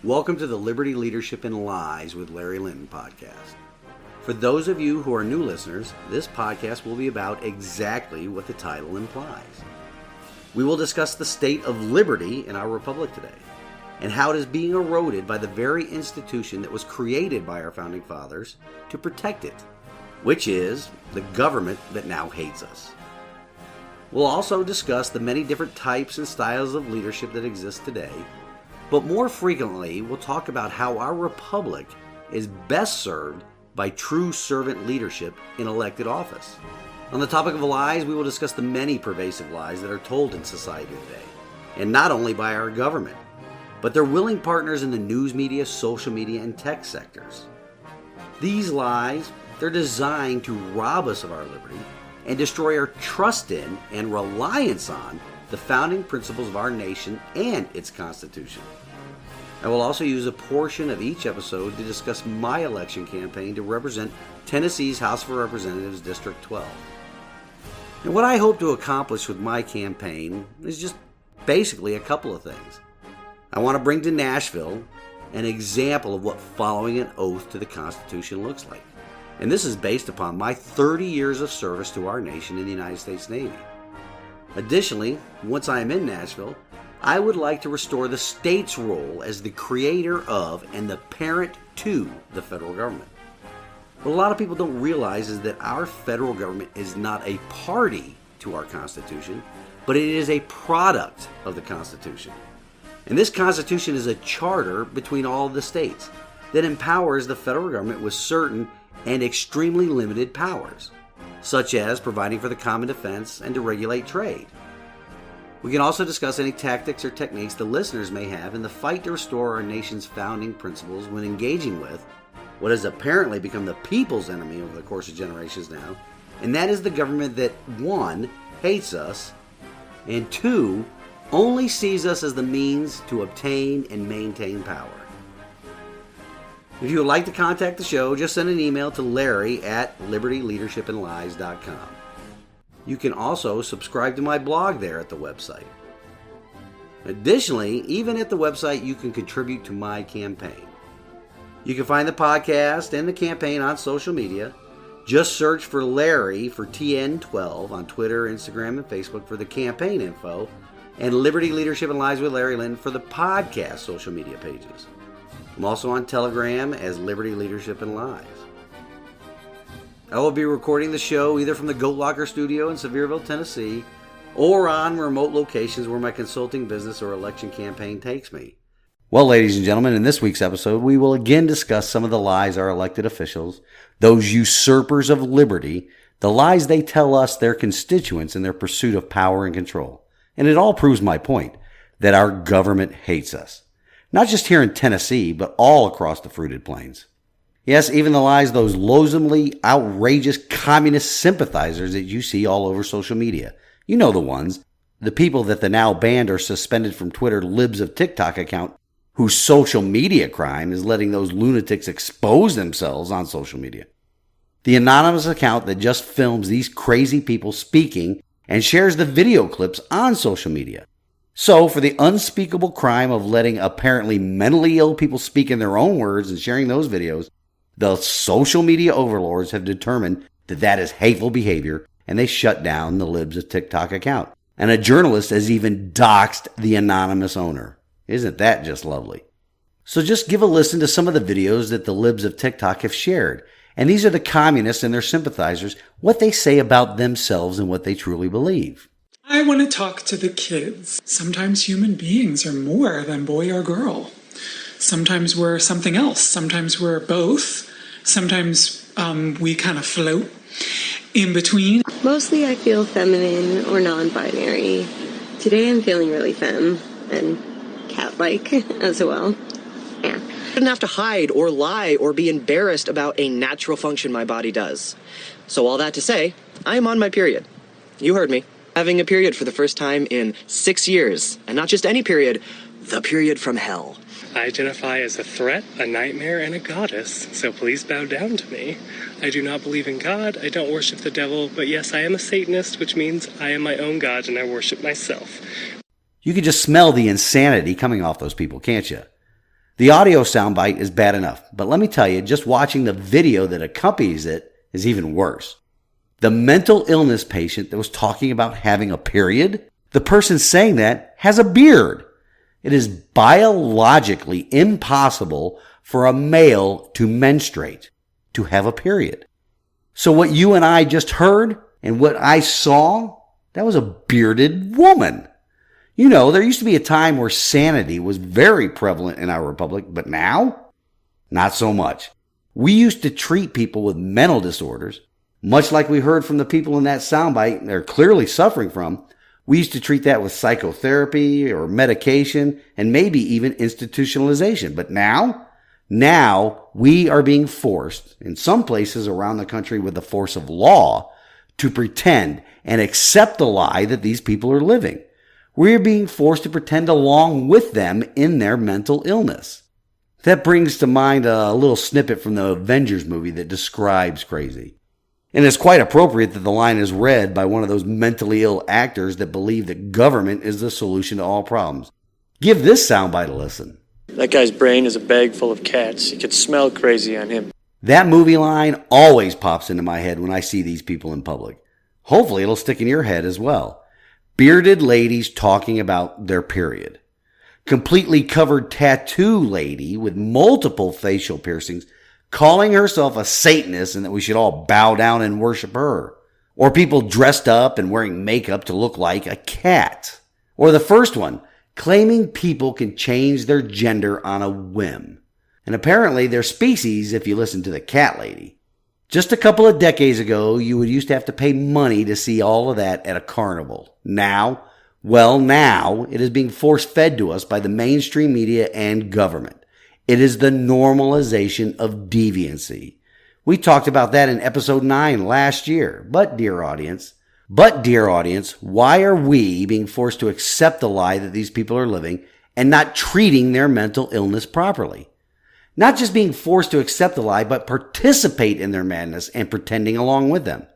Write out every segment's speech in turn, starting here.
Welcome to the Liberty, Leadership, and Lies with Larry Linton podcast. For those of you who are new listeners, this podcast will be about exactly what the title implies. We will discuss the state of liberty in our republic today and how it is being eroded by the very institution that was created by our founding fathers to protect it, which is the government that now hates us. We'll also discuss the many different types and styles of leadership that exist today. But more frequently, we'll talk about how our republic is best served by true servant leadership in elected office. On the topic of lies, we will discuss the many pervasive lies that are told in society today, and not only by our government, but their willing partners in the news media, social media, and tech sectors. These lies, they're designed to rob us of our liberty and destroy our trust in and reliance on the founding principles of our nation and its Constitution. I will also use a portion of each episode to discuss my election campaign to represent Tennessee's House of Representatives District 12. And what I hope to accomplish with my campaign is just basically a couple of things. I want to bring to Nashville an example of what following an oath to the Constitution looks like. And this is based upon my 30 years of service to our nation in the United States Navy. Additionally, once I am in Nashville, I would like to restore the state's role as the creator of and the parent to the federal government. What a lot of people don't realize is that our federal government is not a party to our Constitution, but it is a product of the Constitution. And this Constitution is a charter between all of the states that empowers the federal government with certain and extremely limited powers, such as providing for the common defense and to regulate trade. We can also discuss any tactics or techniques the listeners may have in the fight to restore our nation's founding principles when engaging with what has apparently become the people's enemy over the course of generations now, and that is the government that, one, hates us, and two, only sees us as the means to obtain and maintain power. If you would like to contact the show, just send an email to larry@libertyleadershipandlies.com. You can also subscribe to my blog there at the website. Additionally, even at the website, you can contribute to my campaign. You can find the podcast and the campaign on social media. Just search for Larry for TN12 on Twitter, Instagram, and Facebook for the campaign info, and Liberty, Leadership, and Lies with Larry Linton for the podcast social media pages. I'm also on Telegram as Liberty, Leadership, and Lies. I will be recording the show either from the Goat Locker studio in Sevierville, Tennessee, or on remote locations where my consulting business or election campaign takes me. Well, ladies and gentlemen, in this week's episode, we will again discuss some of the lies our elected officials, those usurpers of liberty, the lies they tell us, their constituents, in their pursuit of power and control. And it all proves my point, that our government hates us. Not just here in Tennessee, but all across the fruited plains. Yes, even the lies those loathsomely outrageous communist sympathizers that you see all over social media. You know the ones. The people that the now banned or suspended from Twitter Libs of TikTok account, whose social media crime is letting those lunatics expose themselves on social media. The anonymous account that just films these crazy people speaking and shares the video clips on social media. So, for the unspeakable crime of letting apparently mentally ill people speak in their own words and sharing those videos, the social media overlords have determined that that is hateful behavior, and they shut down the Libs of TikTok account. And a journalist has even doxed the anonymous owner. Isn't that just lovely? So just give a listen to some of the videos that the Libs of TikTok have shared. And these are the communists and their sympathizers, what they say about themselves and what they truly believe. I want to talk to the kids. Sometimes human beings are more than boy or girl. Sometimes we're something else. Sometimes we're both. Sometimes we kind of float in between. Mostly I feel feminine or non-binary. Today I'm feeling really femme and cat-like as well. Yeah. I shouldn't have to hide or lie or be embarrassed about a natural function my body does. So all that to say, I am on my period. You heard me. Having a period for the first time in 6 years. And not just any period, the period from hell. I identify as a threat, a nightmare, and a goddess, so please bow down to me. I do not believe in God, I don't worship the devil, but yes, I am a Satanist, which means I am my own God and I worship myself. You can just smell the insanity coming off those people, can't you? The audio soundbite is bad enough, but let me tell you, just watching the video that accompanies it is even worse. The mental illness patient that was talking about having a period, the person saying that has a beard. It is biologically impossible for a male to menstruate, to have a period. So what you and I just heard and what I saw, that was a bearded woman. You know, there used to be a time where sanity was very prevalent in our republic, but now, not so much. We used to treat people with mental disorders, much like we heard from the people in that soundbite they're clearly suffering from. We used to treat that with psychotherapy or medication and maybe even institutionalization. But now we are being forced, in some places around the country with the force of law, to pretend and accept the lie that these people are living. We're being forced to pretend along with them in their mental illness. That brings to mind a little snippet from the Avengers movie that describes crazy. And it's quite appropriate that the line is read by one of those mentally ill actors that believe that government is the solution to all problems. Give this soundbite a listen. That guy's brain is a bag full of cats. You could smell crazy on him. That movie line always pops into my head when I see these people in public. Hopefully it'll stick in your head as well. Bearded ladies talking about their period. Completely covered tattoo lady with multiple facial piercings calling herself a Satanist and that we should all bow down and worship her. Or people dressed up and wearing makeup to look like a cat. Or the first one, claiming people can change their gender on a whim. And apparently they're species if you listen to the cat lady. Just a couple of decades ago, you would used to have to pay money to see all of that at a carnival. Now it is being force-fed to us by the mainstream media and government. It is the normalization of deviancy. We talked about that in episode 9 last year. But dear audience, why are we being forced to accept the lie that these people are living and not treating their mental illness properly? Not just being forced to accept the lie, but participate in their madness and pretending along with them.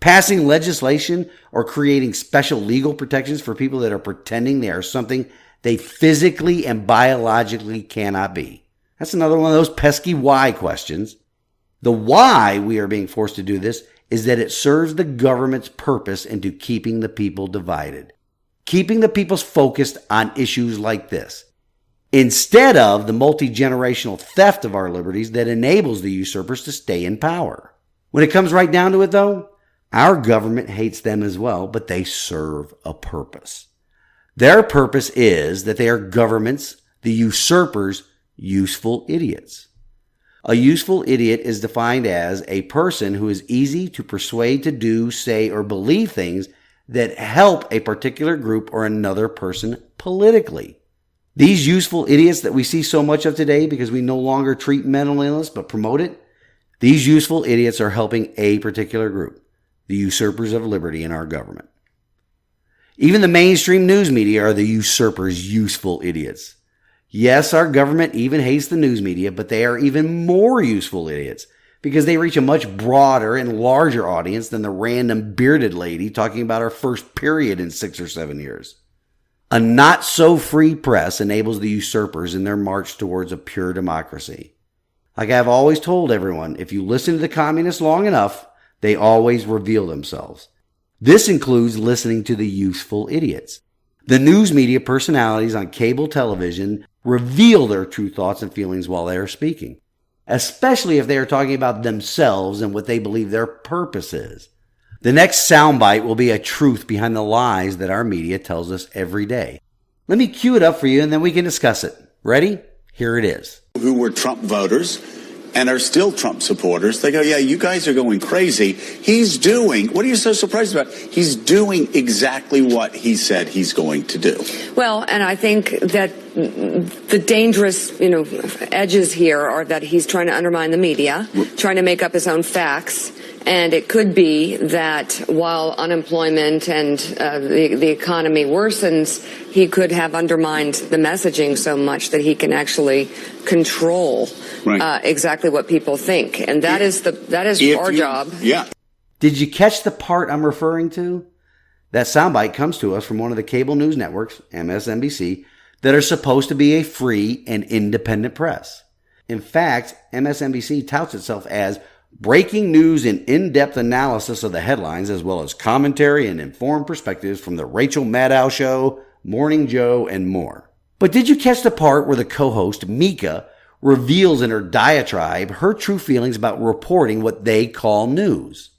Passing legislation or creating special legal protections for people that are pretending they are something they physically and biologically cannot be. That's another one of those pesky why questions. The why we are being forced to do this is that it serves the government's purpose into keeping the people divided. Keeping the people focused on issues like this. Instead of the multi-generational theft of our liberties that enables the usurpers to stay in power. When it comes right down to it, though, our government hates them as well, but they serve a purpose. Their purpose is that they are government's, the usurpers, useful idiots. A useful idiot is defined as a person who is easy to persuade to do, say, or believe things that help a particular group or another person politically. These useful idiots that we see so much of today because we no longer treat mental illness but promote it, these useful idiots are helping a particular group, the usurpers of liberty in our government. Even the mainstream news media are the usurpers' useful idiots. Yes, our government even hates the news media, but they are even more useful idiots because they reach a much broader and larger audience than the random bearded lady talking about her first period in 6 or 7 years. A not-so-free press enables the usurpers in their march towards a pure democracy. Like I've always told everyone, if you listen to the communists long enough, they always reveal themselves. This includes listening to the useful idiots. The news media personalities on cable television reveal their true thoughts and feelings while they are speaking, especially if they are talking about themselves and what they believe their purpose is. The next soundbite will be a truth behind the lies that our media tells us every day. Let me cue it up for you and then we can discuss it. Ready? Here it is. Who were Trump voters and are still Trump supporters. They go, yeah, you guys are going crazy. He's doing, what are you so surprised about? He's doing exactly what he said he's going to do. Well, and I think that the dangerous, edges here are that he's trying to undermine the media, trying to make up his own facts. And it could be that while unemployment and the economy worsens, he could have undermined the messaging so much that he can actually control exactly what people think. And that is our job. Yeah. Did you catch the part I'm referring to? That soundbite comes to us from one of the cable news networks, MSNBC, that are supposed to be a free and independent press. In fact, MSNBC touts itself as breaking news and in-depth analysis of the headlines, as well as commentary and informed perspectives from the Rachel Maddow Show, Morning Joe, and more. But did you catch the part where the co-host, Mika, reveals in her diatribe her true feelings about reporting what they call news?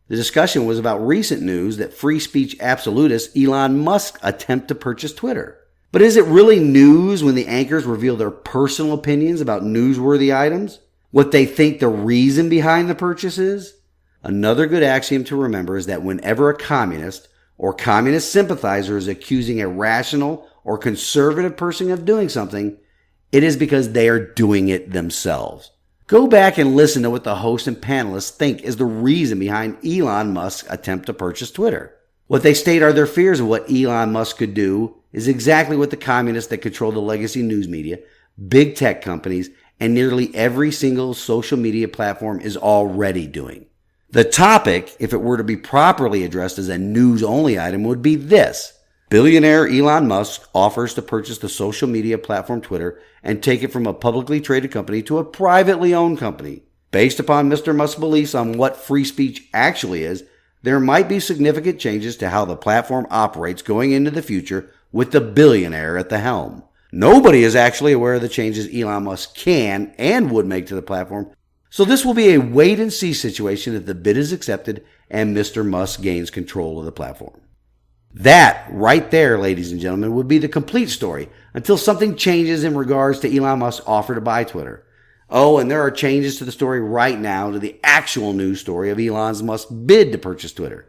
The discussion was about recent news that free speech absolutist Elon Musk attempt to purchase Twitter. But is it really news when the anchors reveal their personal opinions about newsworthy items? What they think the reason behind the purchase is? Another good axiom to remember is that whenever a communist or communist sympathizer is accusing a rational or conservative person of doing something, it is because they are doing it themselves. Go back and listen to what the host and panelists think is the reason behind Elon Musk's attempt to purchase Twitter. What they state are their fears of what Elon Musk could do is exactly what the communists that control the legacy news media, big tech companies, and nearly every single social media platform is already doing. The topic, if it were to be properly addressed as a news-only item, would be this. Billionaire Elon Musk offers to purchase the social media platform Twitter and take it from a publicly traded company to a privately owned company. Based upon Mr. Musk's beliefs on what free speech actually is, there might be significant changes to how the platform operates going into the future with the billionaire at the helm. Nobody is actually aware of the changes Elon Musk can and would make to the platform, so this will be a wait-and-see situation if the bid is accepted and Mr. Musk gains control of the platform. That right there, ladies and gentlemen, would be the complete story until something changes in regards to Elon Musk's offer to buy Twitter. Oh, and there are changes to the story right now to the actual news story of Elon Musk's bid to purchase Twitter.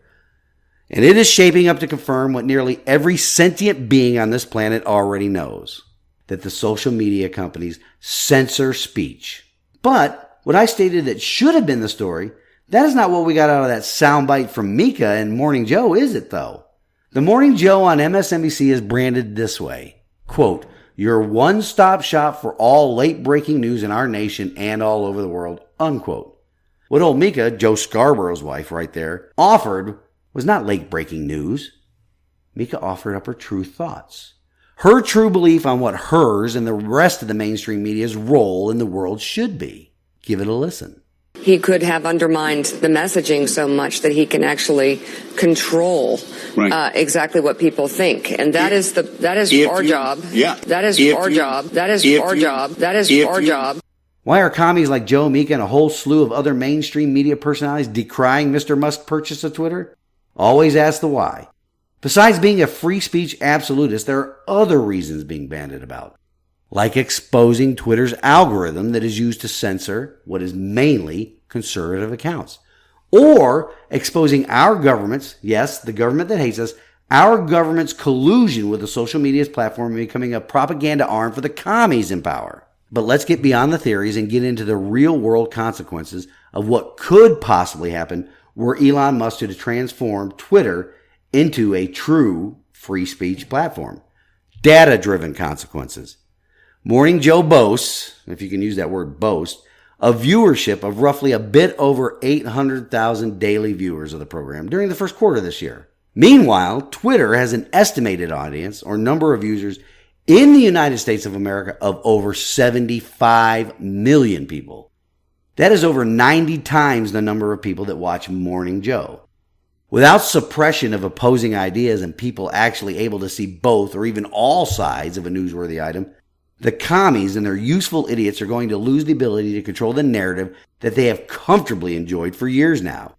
And it is shaping up to confirm what nearly every sentient being on this planet already knows, that the social media companies censor speech. But what I stated that should have been the story, that is not what we got out of that soundbite from Mika and Morning Joe, is it though? The Morning Joe on MSNBC is branded this way, quote, your one-stop shop for all late-breaking news in our nation and all over the world, unquote. What old Mika, Joe Scarborough's wife right there, offered was not late-breaking news. Mika offered up her true thoughts. Her true belief on what hers and the rest of the mainstream media's role in the world should be. Give it a listen. He could have undermined the messaging so much that he can actually control exactly what people think, and that is our job. Yeah, that is our job. That is our job. That is our job. Why are commies like Joe, Mika, and a whole slew of other mainstream media personalities decrying Mr. Musk's purchase of Twitter? Always ask the why. Besides being a free speech absolutist, there are other reasons being bandied about, like exposing Twitter's algorithm that is used to censor what is mainly conservative accounts, or exposing our government's, yes, the government that hates us, our government's collusion with the social media's platform and becoming a propaganda arm for the commies in power. But let's get beyond the theories and get into the real-world consequences of what could possibly happen were Elon Musk to transform Twitter into a true free speech platform. Data-driven consequences. Morning Joe boasts, if you can use that word boast, a viewership of roughly a bit over 800,000 daily viewers of the program during the first quarter of this year. Meanwhile, Twitter has an estimated audience or number of users in the United States of America of over 75 million people. That is over 90 times the number of people that watch Morning Joe. Without suppression of opposing ideas and people actually able to see both or even all sides of a newsworthy item, the commies and their useful idiots are going to lose the ability to control the narrative that they have comfortably enjoyed for years now.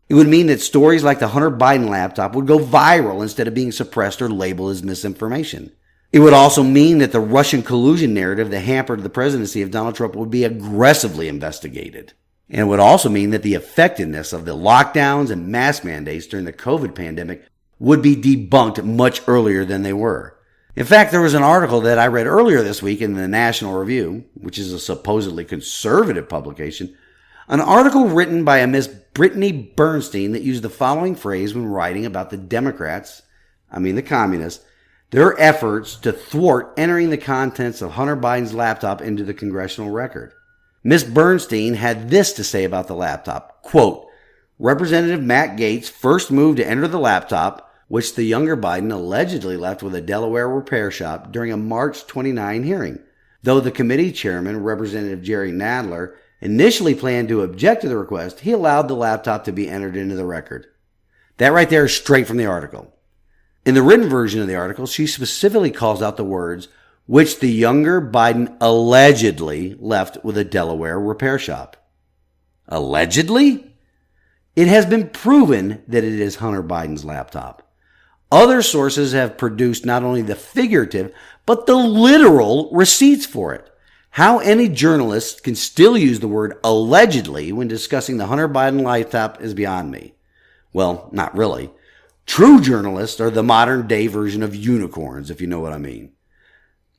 It would mean that stories like the Hunter Biden laptop would go viral instead of being suppressed or labeled as misinformation. It would also mean that the Russian collusion narrative that hampered the presidency of Donald Trump would be aggressively investigated. And it would also mean that the effectiveness of the lockdowns and mask mandates during the COVID pandemic would be debunked much earlier than they were. In fact, there was an article that I read earlier this week in the National Review, which is a supposedly conservative publication, an article written by a Miss Brittany Bernstein that used the following phrase when writing about the Democrats, the communists, their efforts to thwart entering the contents of Hunter Biden's laptop into the congressional record. Miss Bernstein had this to say about the laptop, quote, Representative Matt Gaetz' first move to enter the laptop which the younger Biden allegedly left with a Delaware repair shop during a March 29 hearing. Though the committee chairman, Representative Jerry Nadler, initially planned to object to the request, he allowed the laptop to be entered into the record. That right there is straight from the article. In the written version of the article, she specifically calls out the words, which the younger Biden allegedly left with a Delaware repair shop. Allegedly? It has been proven that it is Hunter Biden's laptop. Other sources have produced not only the figurative, but the literal receipts for it. How any journalist can still use the word allegedly when discussing the Hunter Biden laptop is beyond me. Well, not really. True journalists are the modern day version of unicorns, if you know what I mean.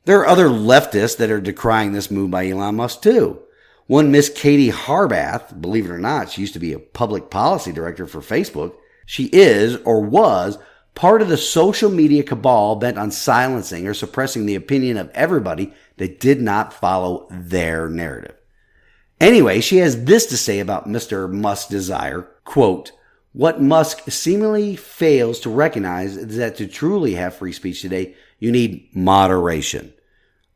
There are other leftists that are decrying this move by Elon Musk too. One Miss Katie Harbath, believe it or not, she used to be a public policy director for Facebook. She is, or was, part of the social media cabal bent on silencing or suppressing the opinion of everybody that did not follow their narrative. Anyway, she has this to say about Mr. Musk's desire, quote, what Musk seemingly fails to recognize is that to truly have free speech today, you need moderation.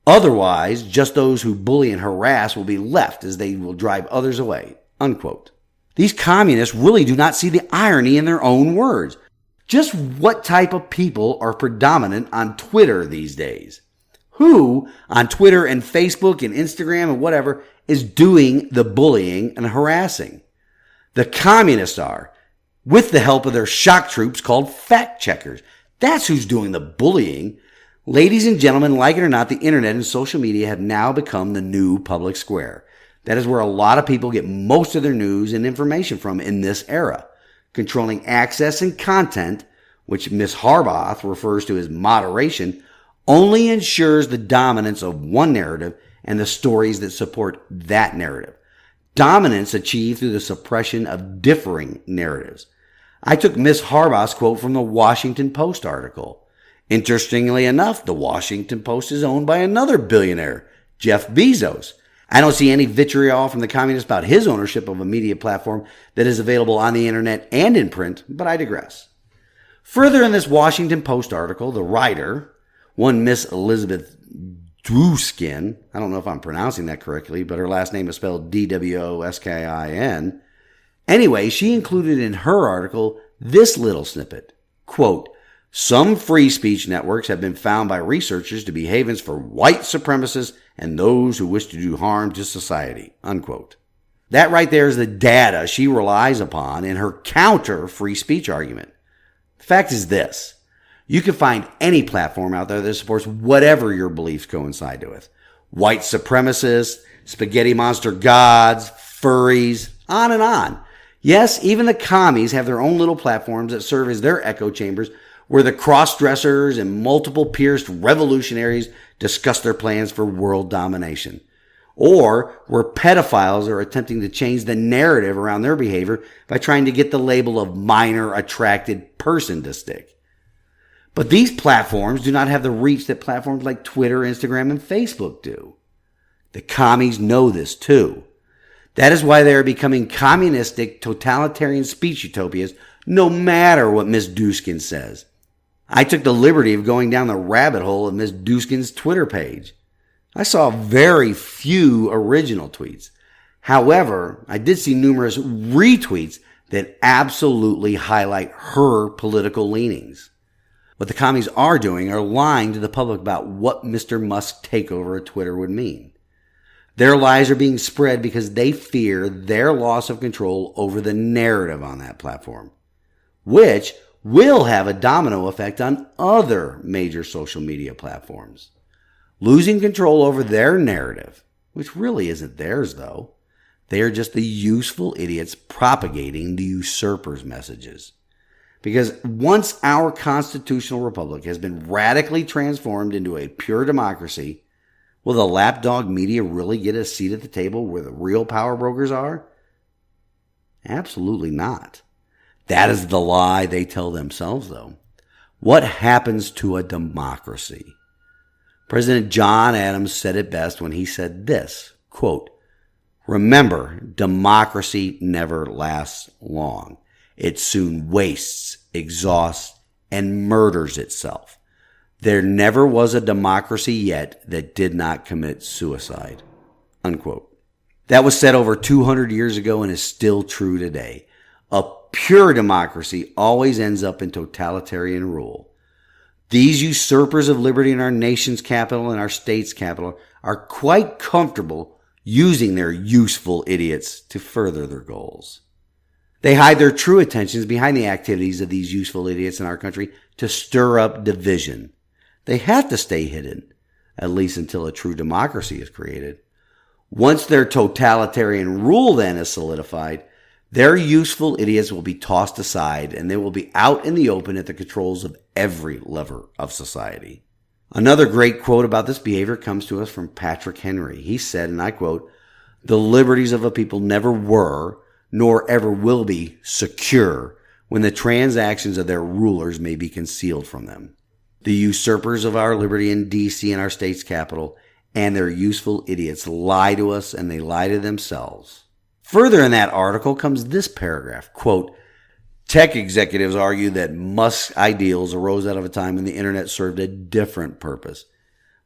Otherwise, just those who bully and harass will be left as they will drive others away, unquote. These communists really do not see the irony in their own words. Just what type of people are predominant on Twitter these days? Who on Twitter and Facebook and Instagram and whatever is doing the bullying and harassing? The communists are, with the help of their shock troops called fact checkers. That's who's doing the bullying. Ladies and gentlemen, like it or not, the internet and social media have now become the new public square. That is where a lot of people get most of their news and information from in this era. Controlling access and content, which Ms. Harbath refers to as moderation, only ensures the dominance of one narrative and the stories that support that narrative. Dominance achieved through the suppression of differing narratives. I took Ms. Harbath's quote from the Washington Post article. Interestingly enough, the Washington Post is owned by another billionaire, Jeff Bezos. I don't see any vitriol from the communists about his ownership of a media platform that is available on the internet and in print, but I digress. Further in this Washington Post article, the writer, one Miss Elizabeth Dwoskin, I don't know if I'm pronouncing that correctly, but her last name is spelled D-W-O-S-K-I-N. Anyway, she included in her article this little snippet, quote, some free speech networks have been found by researchers to be havens for white supremacists and those who wish to do harm to society, unquote. That right there is the data she relies upon in her counter free speech argument. The fact is this. You can find any platform out there that supports whatever your beliefs coincide with. White supremacists, spaghetti monster gods, furries, on and on. Yes, even the commies have their own little platforms that serve as their echo chambers where the cross-dressers and multiple pierced revolutionaries discuss their plans for world domination. Or where pedophiles are attempting to change the narrative around their behavior by trying to get the label of minor attracted person to stick. But these platforms do not have the reach that platforms like Twitter, Instagram, and Facebook do. The commies know this too. That is why they are becoming communistic, totalitarian speech utopias, no matter what Ms. Duskin says. I took the liberty of going down the rabbit hole of Ms. Duskin's Twitter page. I saw very few original tweets. However, I did see numerous retweets that absolutely highlight her political leanings. What the commies are doing are lying to the public about what Mr. Musk's takeover of Twitter would mean. Their lies are being spread because they fear their loss of control over the narrative on that platform, which will have a domino effect on other major social media platforms. Losing control over their narrative, which really isn't theirs though. They are just the useful idiots propagating the usurpers' messages. Because once our constitutional republic has been radically transformed into a pure democracy, will the lapdog media really get a seat at the table where the real power brokers are? Absolutely not. That is the lie they tell themselves, though. What happens to a democracy? President John Adams said it best when he said this, quote, remember, democracy never lasts long. It soon wastes, exhausts, and murders itself. There never was a democracy yet that did not commit suicide." Unquote. That was said over 200 years ago and is still true today. A pure democracy always ends up in totalitarian rule. These usurpers of liberty in our nation's capital and our state's capital are quite comfortable using their useful idiots to further their goals. They hide their true intentions behind the activities of these useful idiots in our country to stir up division. They have to stay hidden, at least until a true democracy is created. Once their totalitarian rule then is solidified, their useful idiots will be tossed aside and they will be out in the open at the controls of every lever of society. Another great quote about this behavior comes to us from Patrick Henry. He said, and I quote, "The liberties of a people never were, nor ever will be, secure when the transactions of their rulers may be concealed from them. The usurpers of our liberty in D.C. and our state's capital and their useful idiots lie to us and they lie to themselves." Further in that article comes this paragraph, quote, "Tech executives argue that Musk's ideals arose out of a time when the internet served a different purpose,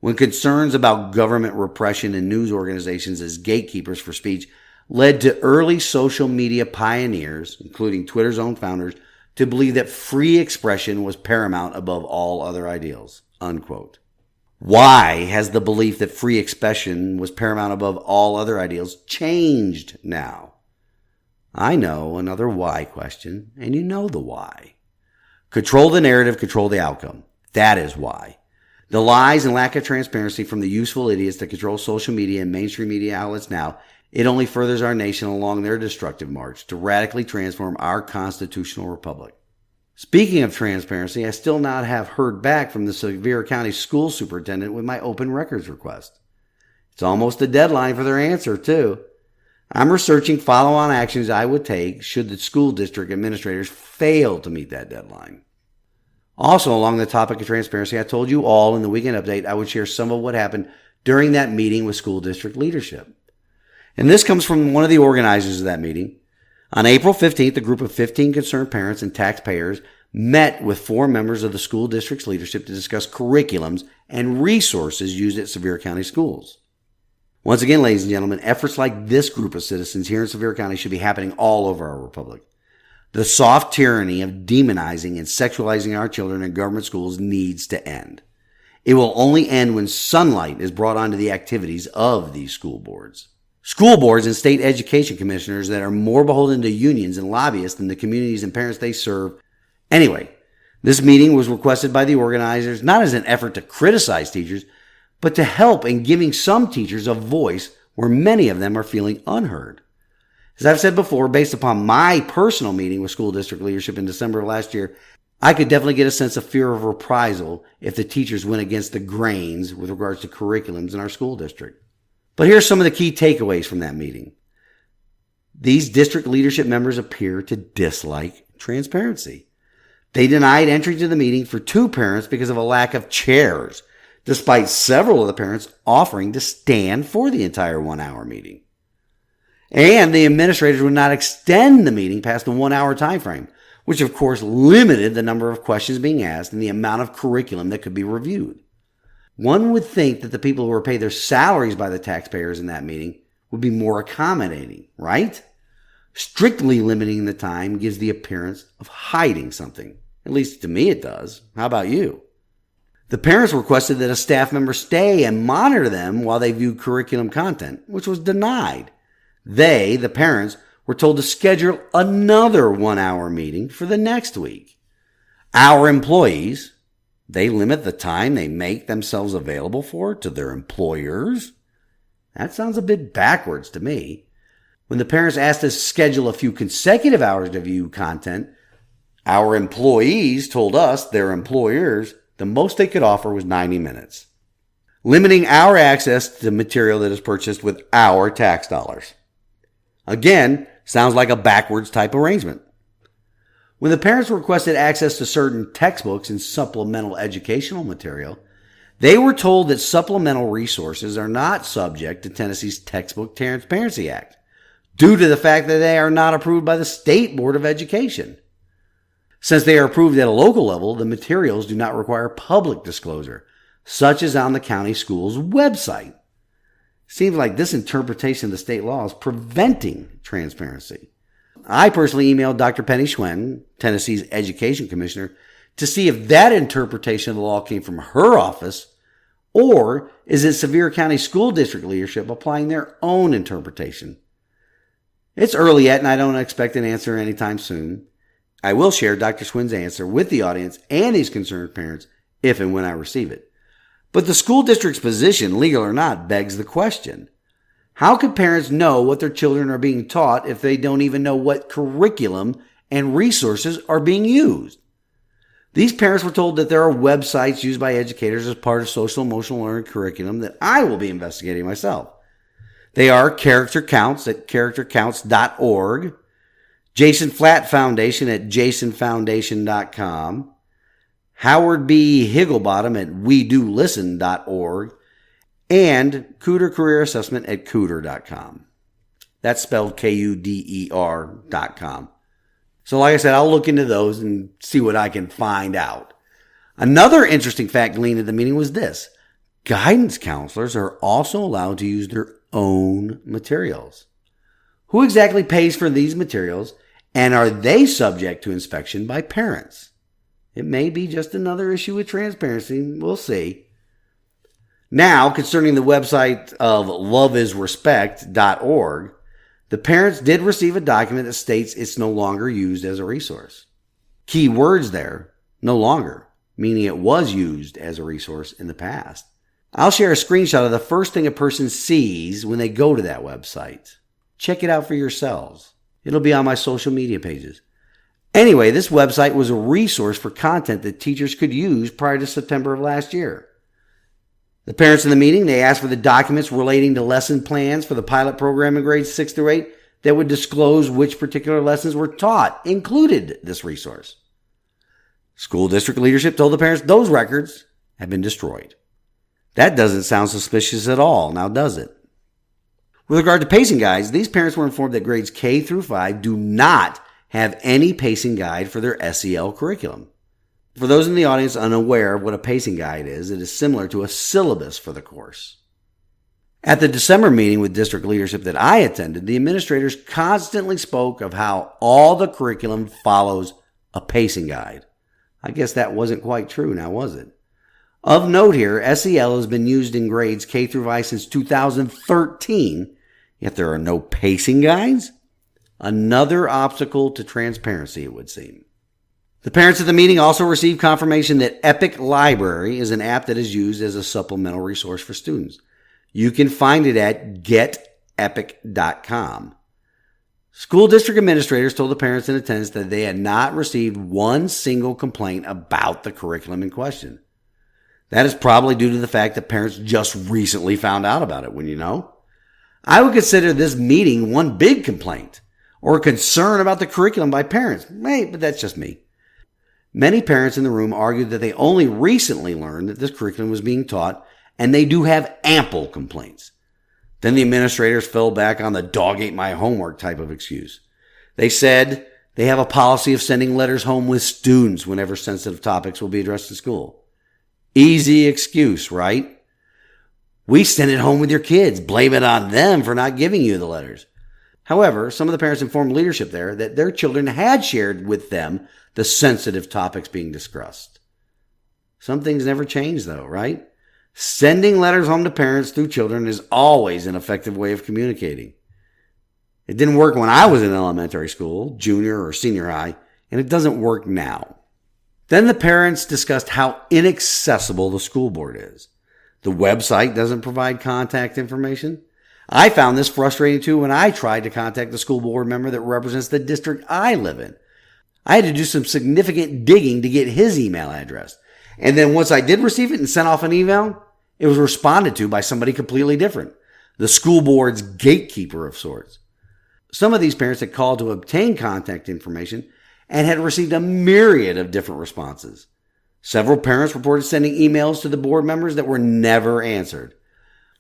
when concerns about government repression and news organizations as gatekeepers for speech led to early social media pioneers, including Twitter's own founders, to believe that free expression was paramount above all other ideals." Unquote. Why has the belief that free expression was paramount above all other ideals changed now? I know another why question, and you know the why. Control the narrative, control the outcome. That is why. The lies and lack of transparency from the useful idiots that control social media and mainstream media outlets now, it only furthers our nation along their destructive march to radically transform our constitutional republic. Speaking of transparency, I still not have heard back from the Sevier County school superintendent with my open records request. It's almost a deadline for their answer, too. I'm researching follow-on actions I would take should the school district administrators fail to meet that deadline. Also, along the topic of transparency, I told you all in the weekend update I would share some of what happened during that meeting with school district leadership. And this comes from one of the organizers of that meeting. On April 15th, a group of 15 concerned parents and taxpayers met with 4 members of the school district's leadership to discuss curriculums and resources used at Sevier County schools. Once again, ladies and gentlemen, efforts like this group of citizens here in Sevier County should be happening all over our republic. The soft tyranny of demonizing and sexualizing our children in government schools needs to end. It will only end when sunlight is brought onto the activities of these school boards. School boards and state education commissioners that are more beholden to unions and lobbyists than the communities and parents they serve. Anyway, this meeting was requested by the organizers not as an effort to criticize teachers, but to help in giving some teachers a voice where many of them are feeling unheard. As I've said before, based upon my personal meeting with school district leadership in December of last year, I could definitely get a sense of fear of reprisal if the teachers went against the grains with regards to curriculums in our school district. But here's some of the key takeaways from that meeting. These district leadership members appear to dislike transparency. They denied entry to the meeting for 2 parents because of a lack of chairs, despite several of the parents offering to stand for the entire 1-hour meeting. And the administrators would not extend the meeting past the 1-hour time frame, which of course limited the number of questions being asked and the amount of curriculum that could be reviewed. One would think that the people who were paid their salaries by the taxpayers in that meeting would be more accommodating, right? Strictly limiting the time gives the appearance of hiding something. At least to me it does. How about you? The parents requested that a staff member stay and monitor them while they viewed curriculum content, which was denied. They, the parents, were told to schedule another 1-hour meeting for the next week. Our employees, they limit the time they make themselves available for to their employers. That sounds a bit backwards to me. When the parents asked us to schedule a few consecutive hours to view content, our employees told us, their employers, the most they could offer was 90 minutes, limiting our access to material that is purchased with our tax dollars. Again, sounds like a backwards type arrangement. When the parents requested access to certain textbooks and supplemental educational material, they were told that supplemental resources are not subject to Tennessee's Textbook Transparency Act, due to the fact that they are not approved by the State Board of Education. Since they are approved at a local level, the materials do not require public disclosure, such as on the county school's website. Seems like this interpretation of the state law is preventing transparency. I personally emailed Dr. Penny Schwen, Tennessee's education commissioner, to see if that interpretation of the law came from her office, or is it Sevier County School District leadership applying their own interpretation? It's early yet, and I don't expect an answer anytime soon. I will share Dr. Schwen's answer with the audience and these concerned parents if and when I receive it. But the school district's position, legal or not, begs the question. How can parents know what their children are being taught if they don't even know what curriculum and resources are being used? These parents were told that there are websites used by educators as part of social emotional learning curriculum that I will be investigating myself. They are Character Counts at charactercounts.org, Jason Flatt Foundation at jasonfoundation.com, Howard B. Higglebottom at wedolisten.org, and Cooter Career Assessment at cooter.com. That's spelled KUDER.com. So like I said, I'll look into those and see what I can find out. Another interesting fact gleaned at the meeting was this. Guidance counselors are also allowed to use their own materials. Who exactly pays for these materials, and are they subject to inspection by parents? It may be just another issue with transparency. We'll see. Now, concerning the website of loveisrespect.org, the parents did receive a document that states it's no longer used as a resource. Key words there, no longer, meaning it was used as a resource in the past. I'll share a screenshot of the first thing a person sees when they go to that website. Check it out for yourselves. It'll be on my social media pages. Anyway, this website was a resource for content that teachers could use prior to September of last year. The parents in the meeting, they asked for the documents relating to lesson plans for the pilot program in grades 6 through 8 that would disclose which particular lessons were taught, included this resource. School district leadership told the parents those records had been destroyed. That doesn't sound suspicious at all, now does it? With regard to pacing guides, these parents were informed that grades K through 5 do not have any pacing guide for their SEL curriculum. For those in the audience unaware of what a pacing guide is, it is similar to a syllabus for the course. At the December meeting with district leadership that I attended, the administrators constantly spoke of how all the curriculum follows a pacing guide. I guess that wasn't quite true now, was it? Of note here, SEL has been used in grades K through 5 since 2013, yet there are no pacing guides? Another obstacle to transparency, it would seem. The parents at the meeting also received confirmation that Epic Library is an app that is used as a supplemental resource for students. You can find it at getepic.com. School district administrators told the parents in attendance that they had not received one single complaint about the curriculum in question. That is probably due to the fact that parents just recently found out about it, wouldn't you know? I would consider this meeting one big complaint or concern about the curriculum by parents. Hey, but that's just me. Many parents in the room argued that they only recently learned that this curriculum was being taught, and they do have ample complaints. Then the administrators fell back on the dog ate my homework type of excuse. They said they have a policy of sending letters home with students whenever sensitive topics will be addressed in school. Easy excuse, right? We send it home with your kids. Blame it on them for not giving you the letters. However, some of the parents informed leadership there that their children had shared with them the sensitive topics being discussed. Some things never change though, right? Sending letters home to parents through children is always an effective way of communicating. It didn't work when I was in elementary school, junior or senior high, and it doesn't work now. Then the parents discussed how inaccessible the school board is. The website doesn't provide contact information. I found this frustrating too when I tried to contact the school board member that represents the district I live in. I had to do some significant digging to get his email address. And then once I did receive it and sent off an email, it was responded to by somebody completely different. The school board's gatekeeper of sorts. Some of these parents had called to obtain contact information and had received a myriad of different responses. Several parents reported sending emails to the board members that were never answered.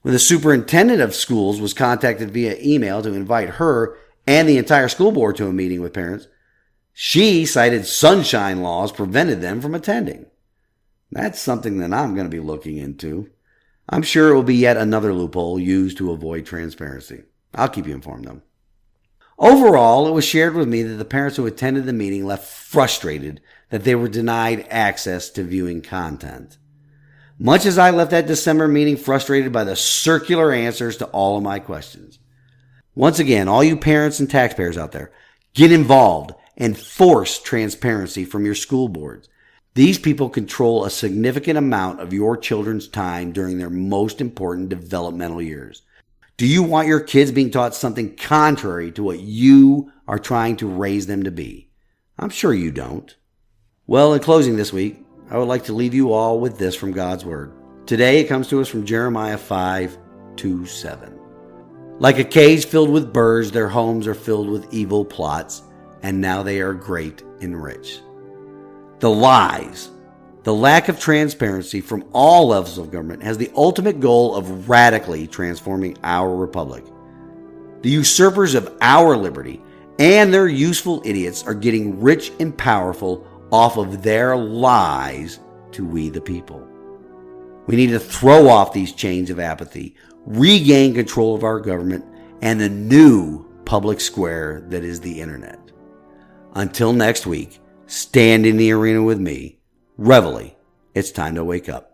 When the superintendent of schools was contacted via email to invite her and the entire school board to a meeting with parents, She cited sunshine laws prevented them from attending. That's something that I'm going to be looking into. I'm sure it will be yet another loophole used to avoid transparency. I'll keep you informed, though. Overall, it was shared with me that the parents who attended the meeting left frustrated that they were denied access to viewing content. Much as I left that December meeting frustrated by the circular answers to all of my questions. Once again, all you parents and taxpayers out there, get involved and force transparency from your school boards. These people control a significant amount of your children's time during their most important developmental years. Do you want your kids being taught something contrary to what you are trying to raise them to be? I'm sure you don't. Well, in closing this week, I would like to leave you all with this from God's Word. Today it comes to us from Jeremiah 5:2-7. Like a cage filled with birds, their homes are filled with evil plots, and now they are great and rich. The lies, the lack of transparency from all levels of government has the ultimate goal of radically transforming our republic. The usurpers of our liberty and their useful idiots are getting rich and powerful off of their lies to we the people. We need to throw off these chains of apathy, regain control of our government, and the new public square that is the internet. Until next week, stand in the arena with me. Reveille, it's time to wake up.